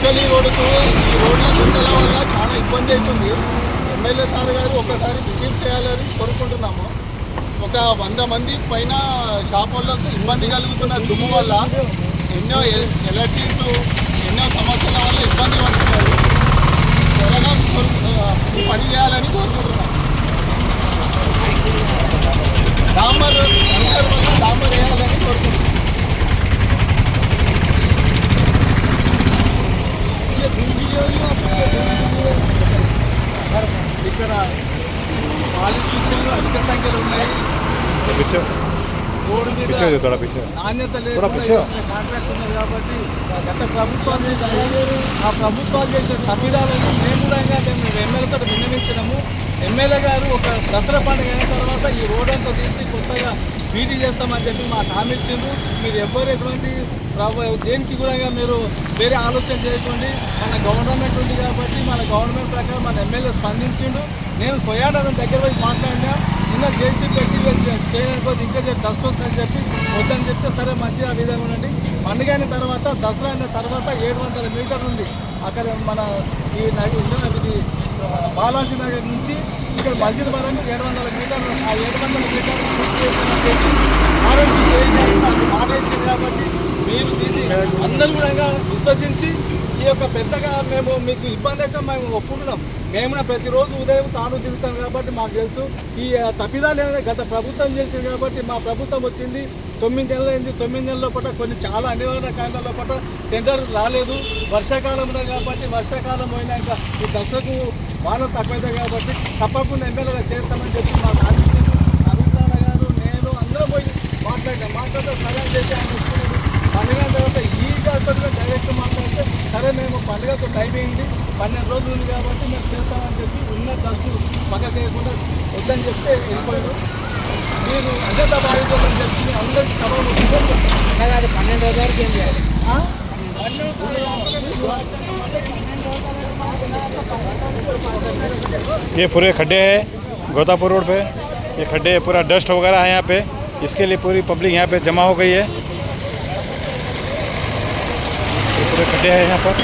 Actually రోడ్డుకు ఈ రోడ్ల గుంతల వల్ల చాలా ఇబ్బంది అవుతుంది. ఎమ్మెల్యే సార్ గారు ఒకసారి విజిట్ చేయాలని కోరుకుంటున్నాము. ఒక 100 మంది పైన షాపులకు ఇబ్బంది కలుగుతున్న దుమ్ము వల్ల ఎన్నో ఎలర్జీస్ ఎన్నో సమస్యల వల్ల ఇబ్బంది పడుతున్నారు. త్వరగా పని చేయాలని కోరుకుంటున్నాం. డాంబర్ వల్ల డాంబర్ వేయాలని కోరుకుంటున్నాం. ఇక్కడ పాలిటీషియన్లు అధిక సంఖ్యలో ఉన్నాయి. రోడ్డు మీద నాణ్యత లేకుండా కాంట్రాక్ట్ ఉన్నది కాబట్టి గత ప్రభుత్వాలు ఆ ప్రభుత్వాలు చేసిన తప్పిదాలను మేము కూడా ఎమ్మెల్యేతో విన్నవించినాము. ఎమ్మెల్యే గారు ఒక దసరా పండుగ అయిన తర్వాత ఈ రోడ్ అంతా తీసి కొత్తగా బీటీ చేస్తామని చెప్పి మాకు హామీ ఇచ్చిండ్రు. మీరు ఎవ్వరు ఎటువంటి దేనికి కూడా మీరు వేరే ఆలోచన చేయకండి. మన గవర్నమెంట్ ఉంది కాబట్టి మన గవర్నమెంట్ ప్రకారం మన ఎమ్మెల్యే స్పందించిండు. నేను స్వయాన్ని దగ్గర పోయి మాట్లాడినా. నిన్న జేసీ పెట్టి చేయకపోతే ఇంకా డస్ట్ వస్తుందని చెప్పి వద్దని చెప్తే సరే మంచిగా ఆ విధంగా ఉండండి. పండుగ అయిన తర్వాత దసరా అయిన తర్వాత 700 మీటర్లు ఉంది అక్కడ మన ఈ ఇది బాలాజీ నగర్ నుంచి ఇక్కడ మస్జిద్ వరకు 700 మీటర్లు. ఆ 700 మీటర్లు పూర్తి చేస్తామని చెప్పి ఆరోగ్యం మాట ఇచ్చింది కాబట్టి మీరు దీన్ని అందరూ కూడా విశ్వసించి ఈ యొక్క పెద్దగా మేము మీకు ఇబ్బంది అయితే మేము ఒప్పుకున్నాం. మేము ప్రతిరోజు ఉదయం తాను తిరుగుతాం కాబట్టి మాకు తెలుసు. ఈ తప్పిదాలు ఏమైనా గత ప్రభుత్వం చేసింది కాబట్టి మా ప్రభుత్వం వచ్చింది 9 నెలలు అయింది. 9 నెలల పాటు కొన్ని చాలా అనివార్య కారణాల పాటు టెండర్ రాలేదు. వర్షాకాలంలో కాబట్టి వర్షాకాలం పోయినాక ఈ దశకు వాన తక్కువైంది కాబట్టి తప్పకుండా ఎమ్మెల్యేగా చేస్తామని చెప్పి మాకు ఆలోచించారు. అభిప్రాయ గారు నేను అందరూ పోయి మాట్లాడితే సరే చేసి ఆయన వస్తున్నాడు. పండుగ తర్వాత ఈ గారితో డైరెక్ట్ మాట్లాడితే సరే మేము పండుగతో టైం అయింది 12 రోజులు ఉంది కాబట్టి మేము చేస్తామని చెప్పి ఉన్న ఖర్చు పక్కకు వేయకుండా వద్దని చెప్తే వెళ్ళిపోయారు. మీరు అజంతా బాధితులని చెప్పి అందరికీ సభలు అది 12 రోజుల వరకు ఏం చేయాలి. ये पूरे खड्डे हैं गोतापुर रोड पे, ये खड्डे पूरा डस्ट वगैरह है यहाँ पे, इसके लिए पूरी पब्लिक यहाँ पे जमा हो गई है। ये पूरे खड्डे हैं यहाँ पर।